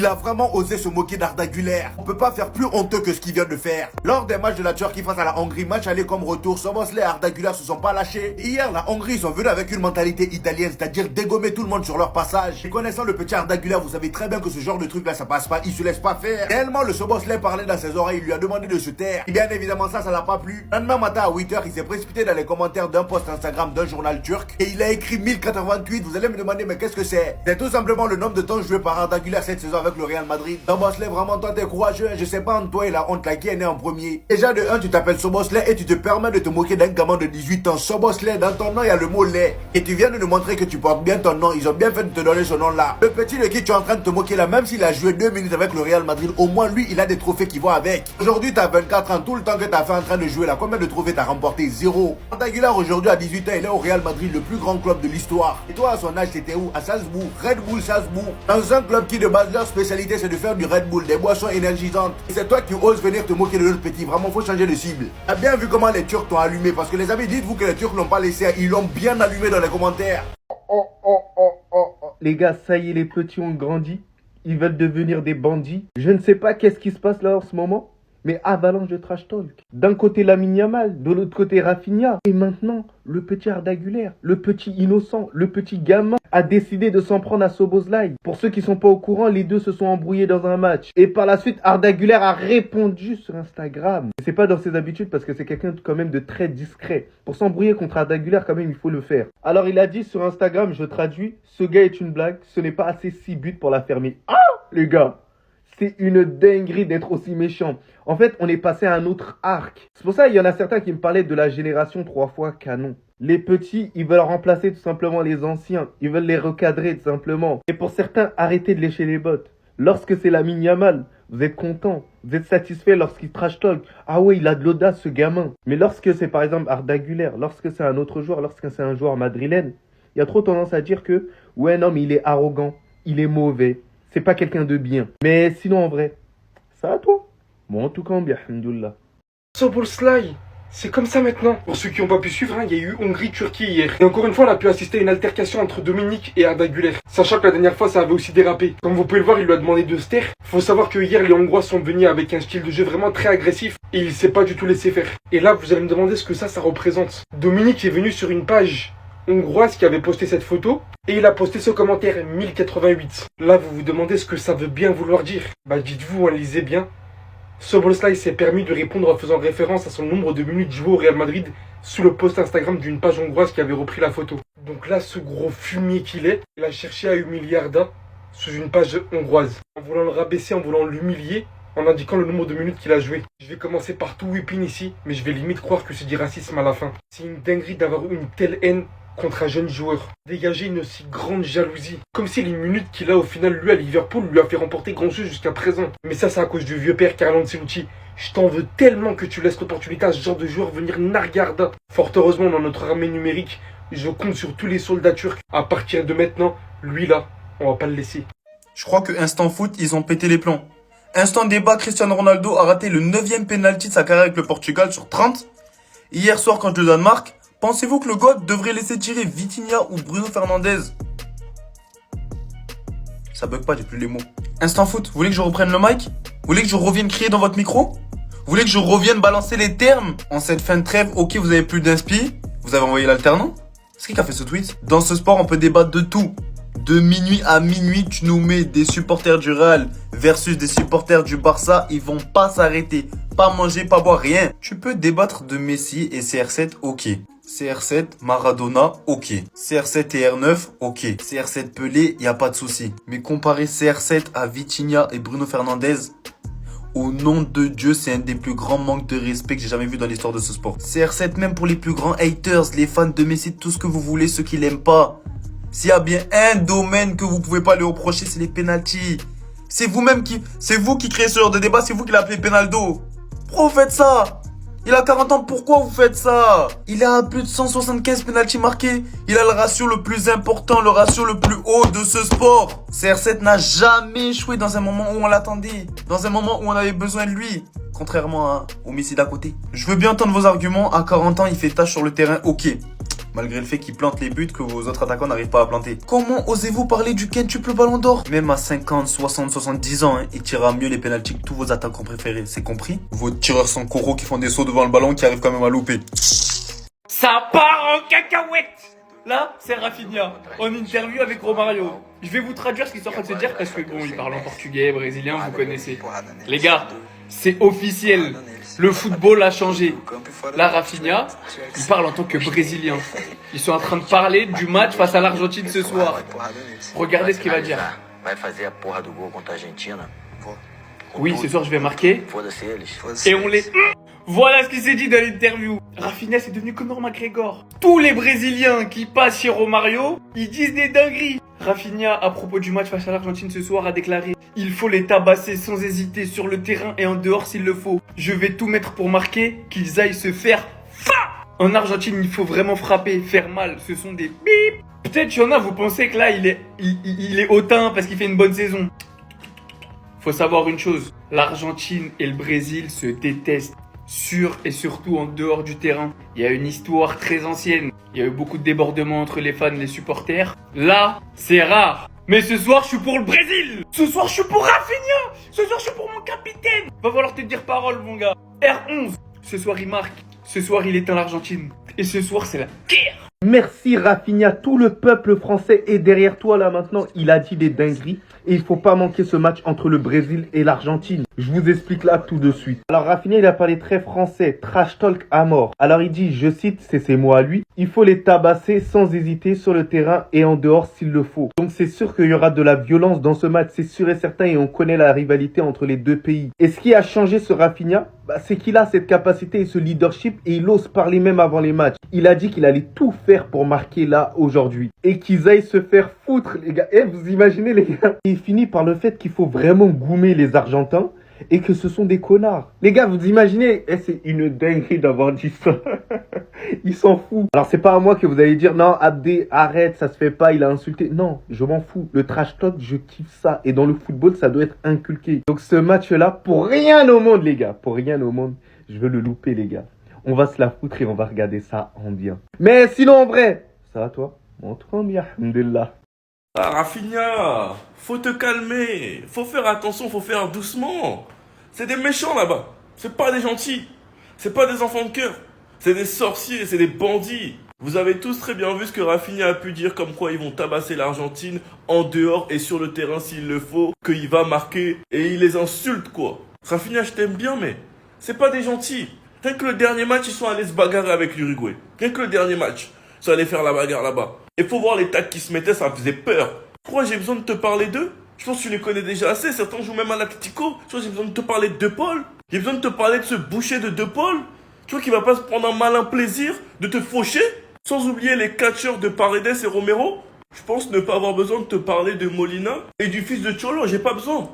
Il a vraiment osé se moquer d'Arda Güler. On peut pas faire plus honteux que ce qu'il vient de faire. Lors des matchs de la Turquie face à la Hongrie, match aller comme retour, Szoboszlai et Arda Güler se sont pas lâchés. Hier, la Hongrie sont venus avec une mentalité italienne, c'est-à-dire dégommer tout le monde sur leur passage. Et connaissant le petit Arda Güler, vous savez très bien que ce genre de truc là, ça passe pas, il se laisse pas faire. Tellement le Szoboszlai parlait dans ses oreilles, il lui a demandé de se taire. Et bien évidemment ça l'a pas plu. Le lendemain matin à 8h, il s'est précipité dans les commentaires d'un post Instagram d'un journal turc et il a écrit 1088. Vous allez me demander mais qu'est-ce que c'est? C'est tout simplement le nombre de temps joué par Arda Güler cette saison avec le Real Madrid. Szoboszlai, vraiment toi t'es courageux, je sais pas entre toi et la honte là qui est né en premier. Déjà de 1 tu t'appelles Szoboszlai et tu te permets de te moquer d'un gamin de 18 ans. Szoboszlai, dans ton nom il y a le mot lait. Et tu viens de nous montrer que tu portes bien ton nom, ils ont bien fait de te donner ce nom là. Le petit de qui tu es en train de te moquer là, même s'il a joué 2 minutes avec le Real Madrid, au moins lui il a des trophées qui vont avec. Aujourd'hui t'as 24 ans, tout le temps que t'as fait en train de jouer là, combien de trophées t'as remporté? Zéro. Arda Güler aujourd'hui à 18 ans, il est au Real Madrid, le plus grand club de l'histoire. Et toi à son âge t'étais où? À Salzbourg, Red Bull Salzbourg. Dans un club qui de base leur spécialité c'est de faire du Red Bull, des boissons énergisantes. Et c'est toi qui oses venir te moquer de l'autre petit, vraiment faut changer de cible. T'as bien vu comment les Turcs t'ont allumé, parce que les amis, dites-vous que les Turcs l'ont pas laissé, ils l'ont bien allumé dans les commentaires. Les gars, ça y est, les petits ont grandi. Ils veulent devenir des bandits. Je ne sais pas qu'est-ce qui se passe là en ce moment, mais avalanche de trash talk. D'un côté Lamine Yamal, de l'autre côté Rafinha. Et maintenant, le petit Arda Güler, le petit innocent, le petit gamin a décidé de s'en prendre à Szoboszlai. Pour ceux qui sont pas au courant, les deux se sont embrouillés dans un match. Et par la suite, Arda Güler a répondu sur Instagram. C'est pas dans ses habitudes parce que c'est quelqu'un quand même de très discret. Pour s'embrouiller contre Arda Güler, quand même, il faut le faire. Alors il a dit sur Instagram, je traduis, ce gars est une blague, ce n'est pas assez 6 buts pour la fermer. Ah, les gars! C'est une dinguerie d'être aussi méchant. En fait, on est passé à un autre arc. C'est pour ça qu'il y en a certains qui me parlaient de la génération 3 fois canon. Les petits, ils veulent remplacer tout simplement les anciens. Ils veulent les recadrer tout simplement. Et pour certains, arrêtez de lécher les bottes. Lorsque c'est Lamine Yamal, vous êtes content. Vous êtes satisfait lorsqu'il trash talk. Ah ouais, il a de l'audace ce gamin. Mais lorsque c'est par exemple Arda Güler, lorsque c'est un autre joueur, lorsque c'est un joueur madrilène, il y a trop tendance à dire que ouais non mais il est arrogant, il est mauvais. C'est pas quelqu'un de bien. Mais sinon, en vrai, ça à toi. Bon, en tout cas, bien, alhamdoulilah. Szoboszlai, c'est comme ça maintenant. Pour ceux qui n'ont pas pu suivre, il y a eu Hongrie-Turquie hier. Et encore une fois, on a pu assister à une altercation entre Dominique et Arda Güler. Sachant que la dernière fois, ça avait aussi dérapé. Comme vous pouvez le voir, il lui a demandé de se taire. Faut savoir que hier, les Hongrois sont venus avec un style de jeu vraiment très agressif. Et il s'est pas du tout laissé faire. Et là, vous allez me demander ce que ça représente. Dominique est venu sur une page hongroise qui avait posté cette photo. Et il a posté ce commentaire 1088. Là, vous vous demandez ce que ça veut bien vouloir dire. Bah, dites-vous, lisez bien. Szoboszlai s'est permis de répondre en faisant référence à son nombre de minutes jouées au Real Madrid sous le post Instagram d'une page hongroise qui avait repris la photo. Donc là, ce gros fumier qu'il est, il a cherché à humilier Arda sous une page hongroise. En voulant le rabaisser, en voulant l'humilier, en indiquant le nombre de minutes qu'il a joué. Je vais commencer par tout whipping ici, mais je vais limite croire que c'est du racisme à la fin. C'est une dinguerie d'avoir une telle haine contre un jeune joueur. Dégager une aussi grande jalousie. Comme si les minutes qu'il a au final lui à Liverpool lui a fait remporter grand chose jusqu'à présent. Mais ça c'est à cause du vieux père Carlo Ancelotti. Je t'en veux tellement que tu laisses l'opportunité à ce genre de joueur venir narguer Arda. Fort heureusement dans notre armée numérique, je compte sur tous les soldats turcs. À partir de maintenant, lui là, on va pas le laisser. Je crois que Instant Foot, ils ont pété les plombs. Instant débat, Cristiano Ronaldo a raté le 9e penalty de sa carrière avec le Portugal sur 30. Hier soir contre le Danemark, pensez-vous que le GOAT devrait laisser tirer Vitinha ou Bruno Fernandes? Ça bug pas, j'ai plus les mots. Instant Foot, vous voulez que je reprenne le mic? Vous voulez que je revienne crier dans votre micro? Vous voulez que je revienne balancer les termes? En cette fin de trêve, ok, vous avez plus d'inspi. Vous avez envoyé l'alternant? C'est qui a fait ce tweet? Dans ce sport, on peut débattre de tout. De minuit à minuit, tu nous mets des supporters du Real versus des supporters du Barça. Ils vont pas s'arrêter. Pas manger, pas boire, rien. Tu peux débattre de Messi et CR7, ok. CR7, Maradona, ok. CR7 et R9, ok. CR7 Pelé, y a pas de souci. Mais comparer CR7 à Vitinha et Bruno Fernandes, au nom de Dieu, c'est un des plus grands manques de respect que j'ai jamais vu dans l'histoire de ce sport. CR7 même pour les plus grands haters, les fans de Messi, tout ce que vous voulez, ceux qui l'aiment pas. S'il y a bien un domaine que vous pouvez pas lui reprocher, c'est les pénaltys. C'est vous qui créez ce genre de débat, c'est vous qui l'appelez Penaldo. Pourquoi vous faites ça? Il a 40 ans, pourquoi vous faites ça? Il a plus de 175 pénaltys marqués. Il a le ratio le plus important, le ratio le plus haut de ce sport. CR7 n'a jamais échoué dans un moment où on l'attendait. Dans un moment où on avait besoin de lui. Contrairement au Messi d'à côté. Je veux bien entendre vos arguments. À 40 ans, il fait tâche sur le terrain, ok. malgré le fait qu'il plante les buts que vos autres attaquants n'arrivent pas à planter. Comment osez-vous parler du quintuple ballon d'or? Même à 50, 60, 70 ans, il tirera mieux les pénaltys que tous vos attaquants préférés, c'est compris? Vos tireurs sans coraux qui font des sauts devant le ballon qui arrivent quand même à louper. Ça part en cacahuète. Là, c'est Rafinha, en interview avec Romario. Je vais vous traduire ce qu'ils sont en train de se dire parce que bon, ils parlent en portugais, brésilien, vous connaissez. Les gars, c'est officiel. Le football a changé. Là, Rafinha, il parle en tant que brésilien. Ils sont en train de parler du match face à l'Argentine ce soir. Regardez ce qu'il va dire. Oui, ce soir, je vais marquer. Et on les... Voilà ce qu'il s'est dit dans l'interview. Rafinha, c'est devenu Conor McGregor. Tous les Brésiliens qui passent chez Romario, ils disent des dingueries. Rafinha, à propos du match face à l'Argentine ce soir, a déclaré: il faut les tabasser sans hésiter sur le terrain et en dehors s'il le faut. Je vais tout mettre pour marquer, qu'ils aillent se faire En Argentine, il faut vraiment frapper, faire mal. Ce sont des bip. Peut-être qu'il y en a, vous pensez que là, il est hautain parce qu'il fait une bonne saison. Faut savoir une chose, l'Argentine et le Brésil se détestent. Sur et surtout en dehors du terrain. Il y a une histoire très ancienne. Il y a eu beaucoup de débordements entre les fans et les supporters. Là, c'est rare. Mais ce soir, je suis pour le Brésil. Ce soir, je suis pour Rafinha. Ce soir, je suis pour mon capitaine. Va falloir te dire parole, mon gars. R11. Ce soir, il marque. Ce soir, il éteint l'Argentine. Et ce soir, c'est la guerre. Merci Rafinha, tout le peuple français est derrière toi là maintenant. Il a dit des dingueries et il faut pas manquer ce match entre le Brésil et l'Argentine. Je vous explique là tout de suite. Alors Rafinha, il a parlé très français, trash talk à mort. Alors il dit, je cite, c'est ses mots à lui, il faut les tabasser sans hésiter sur le terrain et en dehors s'il le faut. Donc c'est sûr qu'il y aura de la violence dans ce match, c'est sûr et certain, et on connaît la rivalité entre les deux pays. Et ce qui a changé ce Rafinha, c'est qu'il a cette capacité et ce leadership et il ose parler même avant les matchs. Il a dit qu'il allait tout faire pour marquer là aujourd'hui et qu'ils aillent se faire foutre les gars. Vous imaginez les gars? Et il finit par le fait qu'il faut vraiment goumer les Argentins et que ce sont des connards. Les gars, vous imaginez? C'est une dinguerie d'avoir dit ça. Il s'en fout. Alors c'est pas à moi que vous allez dire non Abdé arrête, ça se fait pas, il a insulté. Non, je m'en fous. Le trash talk, je kiffe ça. Et dans le football, ça doit être inculqué. Donc ce match-là, pour rien au monde les gars, pour rien au monde, je veux le louper les gars. On va se la foutre et on va regarder ça en bien. Mais sinon en vrai, ça va toi? Montre-moi bien, alhamdulillah. Ah, Rafinha, faut te calmer, faut faire attention, faut faire doucement. C'est des méchants là-bas, c'est pas des gentils, c'est pas des enfants de cœur, c'est des sorciers, c'est des bandits. Vous avez tous très bien vu ce que Rafinha a pu dire comme quoi ils vont tabasser l'Argentine en dehors et sur le terrain s'il le faut, qu'il va marquer et il les insulte quoi. Rafinha, je t'aime bien mais c'est pas des gentils. Rien que le dernier match, ils sont allés se bagarrer avec l'Uruguay. Rien que le dernier match, ils sont allés faire la bagarre là-bas. Et faut voir les tacs qui se mettaient, ça me faisait peur. Pourquoi j'ai besoin de te parler d'eux? Je pense que tu les connais déjà assez. Certains jouent même à l'Atlético. Tu vois, j'ai besoin de te parler de De Paul. J'ai besoin de te parler de ce boucher de De Paul. Tu vois qu'il va pas se prendre un malin plaisir de te faucher. Sans oublier les catcheurs de Paredes et Romero. Je pense ne pas avoir besoin de te parler de Molina et du fils de Cholo. J'ai pas besoin.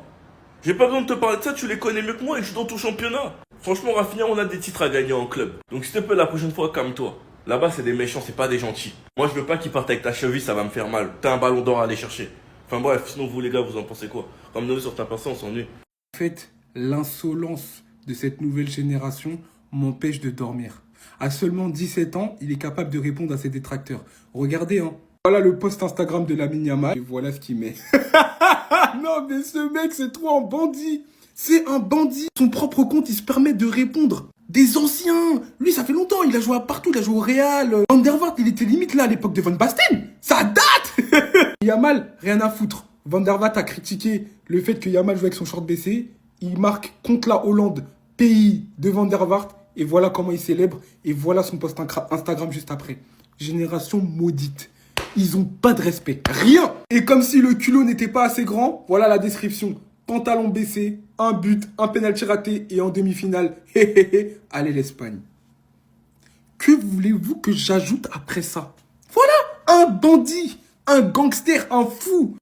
J'ai pas besoin de te parler de ça, tu les connais mieux que moi et tu joues dans ton championnat. Franchement, Rafinha, on a des titres à gagner en club. Donc s'il te plaît, la prochaine fois, calme-toi. Là-bas, c'est des méchants, c'est pas des gentils. Moi, je veux pas qu'ils partent avec ta cheville, ça va me faire mal. T'as un ballon d'or à aller chercher. Enfin bref, sinon vous les gars, vous en pensez quoi? Comme nous sur ta personne, on s'ennuie. En fait, l'insolence de cette nouvelle génération m'empêche de dormir. À seulement 17 ans, il est capable de répondre à ses détracteurs. Regardez, hein. Voilà le post Instagram de Lamine Yamal. Et voilà ce qu'il met. Non, mais ce mec, c'est trop un bandit. C'est un bandit. Son propre compte, il se permet de répondre. Des anciens. Lui, ça fait longtemps. Il a joué partout. Il a joué au Real. Van der Vaart, il était limite là à l'époque de Van Basten. Ça date. Yamal, rien à foutre. Van der Vaart a critiqué le fait que Yamal joue avec son short baissé. Il marque contre la Hollande, pays de Van der Vaart. Et voilà comment il célèbre. Et voilà son post Instagram juste après. Génération maudite. Ils ont pas de respect. Rien. Et comme si le culot n'était pas assez grand, voilà la description. Pantalon baissé, un but, un penalty raté et en demi-finale, allez l'Espagne. Que voulez-vous que j'ajoute après ça? Voilà, un bandit, un gangster, un fou,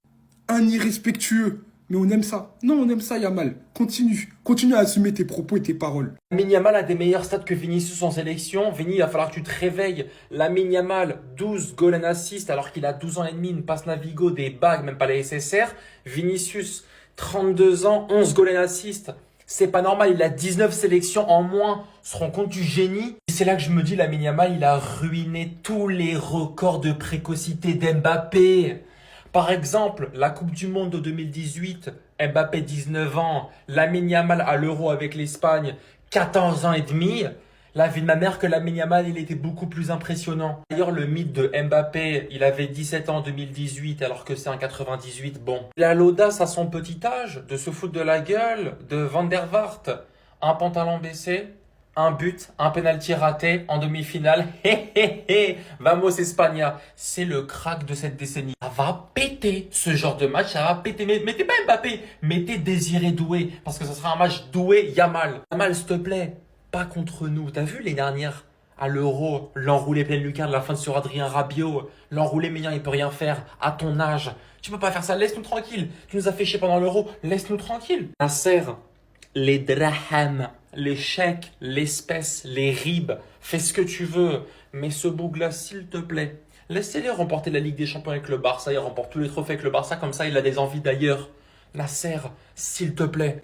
un irrespectueux. Mais on aime ça. Non, on aime ça, Yamal. Continue à assumer tes propos et tes paroles. Lamine Yamal a des meilleurs stats que Vinicius en sélection. Vini, il va falloir que tu te réveilles. Lamine Yamal, 12 goals and assists alors qu'il a 12 ans et demi, une passe Navigo, des bagues, même pas les SSR. Vinicius, 32 ans, 11 goals and assists. C'est pas normal, il a 19 sélections en moins. On se rend compte du génie. Il c'est là que je me dis, Lamine Yamal, il a ruiné tous les records de précocité d'Mbappé. Par exemple, la Coupe du Monde de 2018, Mbappé 19 ans, Lamine Yamal à l'Euro avec l'Espagne, 14 ans et demi. La vie de ma mère que Lamine Yamal, il était beaucoup plus impressionnant. D'ailleurs, le mythe de Mbappé, il avait 17 ans en 2018 alors que c'est en 98, bon. Il a l'audace à son petit âge de se foutre de la gueule de Van der Vaart. Un pantalon baissé, un but, un penalty raté en demi-finale. Hé hé hé, vamos España. C'est le crack de cette décennie. Ça va péter ce genre de match, ça va péter. Mais mettez pas Mbappé, mettez Désiré Doué parce que ça sera un match Doué-Yamal. Yamal, s'il te plaît. Pas contre nous. T'as vu les dernières à l'Euro, l'enroulé pleine lucarne, la fin sur Adrien Rabiot, l'enroulé mignon, il peut rien faire. À ton âge, tu peux pas faire ça. Laisse-nous tranquille. Tu nous as fait chier pendant l'Euro. Laisse-nous tranquille. Nasser, les drahams, les chèques, l'espèce, les ribs, fais ce que tu veux. Mais ce bougla, s'il te plaît, laissez-les remporter la Ligue des Champions avec le Barça. Il remporte tous les trophées avec le Barça. Comme ça, il a des envies d'ailleurs. Nasser, s'il te plaît.